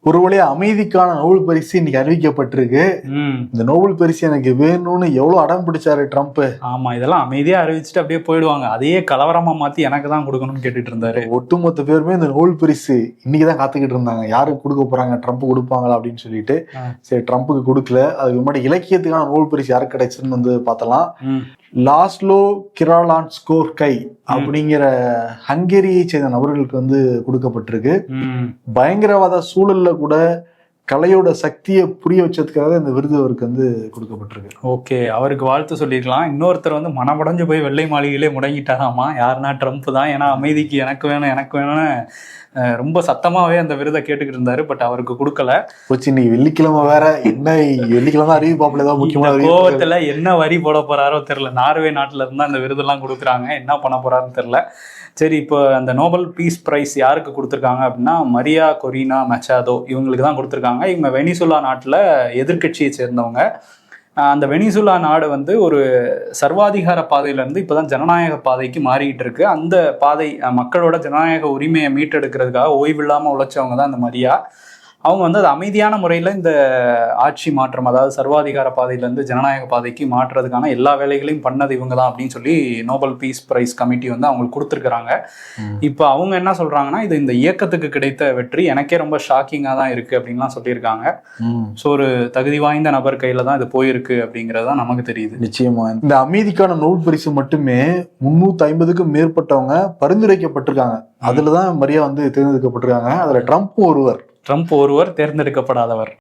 ஒரு வழியா அமைதிக்கான நோபல் பரிசு இன்னைக்கு அறிவிக்கப்பட்டிருக்கு. இந்த நோபல் பரிசு எனக்கு வேணும்னு எவ்வளவு அடம் பிடிச்சாரு ட்ரம்ப். ஆமா, இதெல்லாம் அமைதியா அறிவிச்சுட்டு அப்படியே போயிடுவாங்க. அதையே கலவரமா மாத்தி எனக்கு தான் கொடுக்கணும்னு கேட்டுட்டு இருந்தாரு. ஒட்டுமொத்த பேருமே இந்த நோபல் பரிசு இன்னைக்குதான் காத்துக்கிட்டு இருந்தாங்க, யாருக்கு கொடுக்க போறாங்க, ட்ரம்ப் கொடுப்பாங்களா அப்படின்னு சொல்லிட்டு. சரி, ட்ரம்ப்புக்கு கொடுக்கல. அதுக்கு முன்னாடி இலக்கியத்துக்கான நோபல் பரிசு யாருக்கு கிடைச்சுன்னு வந்து பார்த்தலாம். லாஸ்லோ கிராலான்ஸ்கோர்கை அப்படிங்கிற ஹங்கேரியை சேர்ந்த நபர்களுக்கு வந்து கொடுக்கப்பட்டிருக்கு. பயங்கரவாத சூழல்ல கூட கலையோட சக்தியை புரிய வச்சதுக்காக இந்த விருது அவருக்கு வந்து கொடுக்கப்பட்டிருக்கு. ஓகே, அவருக்கு வாழ்த்து சொல்லியிருக்கலாம். இன்னொருத்தர் வந்து மனமுடைஞ்சு போய் வெள்ளை மாளிகையிலே முடங்கிட்டாராமா. யாருன்னா ட்ரம்ப் தான். ஏன்னா அமைதிக்கு எனக்கு வேணும்னு ரொம்ப சத்தமாவே அந்த விருதை கேட்டுக்கிட்டு இருந்தாரு. பட் அவருக்கு கொடுக்கல. போச்சு, இன்னைக்கு வெள்ளிக்கிழமை வேற. என்ன வெள்ளிக்கிழமை அறிவிப்பாப்புல ஏதாவது முக்கியமான கோவத்துல என்ன வரி போட போறாரோ தெரியல. நார்வே நாட்டுல இருந்தா அந்த விருதெல்லாம் கொடுக்குறாங்க, என்ன பண்ண போறாருன்னு தெரியல. சரி, இப்போ அந்த நோபல் பீஸ் பிரைஸ் யாருக்கு கொடுத்துருக்காங்க அப்படின்னா மரியா கொரினா மெச்சாடோ இவங்களுக்கு தான் கொடுத்துருக்காங்க. இவங்க வெனிசுலா நாட்டில் எதிர்கட்சியை சேர்ந்தவங்க. அந்த வெனிசுலா நாடு வந்து ஒரு சர்வாதிகார பாதையிலேருந்து இப்போ தான் ஜனநாயக பாதைக்கு மாறிக்கிட்டு இருக்கு. அந்த பாதை மக்களோட ஜனநாயக உரிமையை மீட்டெடுக்கிறதுக்காக ஓய்வில்லாமல் உழைச்சவங்க தான் இந்த மரியா. அவங்க வந்து அது அமைதியான முறையில் இந்த ஆட்சி மாற்றம், அதாவது சர்வாதிகார பாதையிலேருந்து ஜனநாயக பாதைக்கு மாற்றுறதுக்கான எல்லா வேலைகளையும் பண்ணது இவங்க தான் அப்படின்னு சொல்லி நோபல் பீஸ் பிரைஸ் கமிட்டி வந்து அவங்களுக்கு கொடுத்துருக்குறாங்க. இப்போ அவங்க என்ன சொல்கிறாங்கன்னா, இது இந்த இயக்கத்துக்கு கிடைத்த வெற்றி எனக்கே ரொம்ப ஷாக்கிங்காக தான் இருக்குது அப்படின்லாம் சொல்லியிருக்காங்க. ஸோ ஒரு தகுதி வாய்ந்த நபர் கையில் தான் இது போயிருக்கு அப்படிங்கிறது தான் நமக்கு தெரியுது. நிச்சயமா இந்த அமைதிக்கான நோபல் பரிசு மட்டுமே 350க்கும் மேற்பட்டவங்க பரிந்துரைக்கப்பட்டிருக்காங்க. அதுல தான் மரியா வந்து தேர்ந்தெடுக்கப்பட்டிருக்காங்க. அதுல ட்ரம்ப் ஒருவர் தேர்ந்தெடுக்கப்படாதவர்.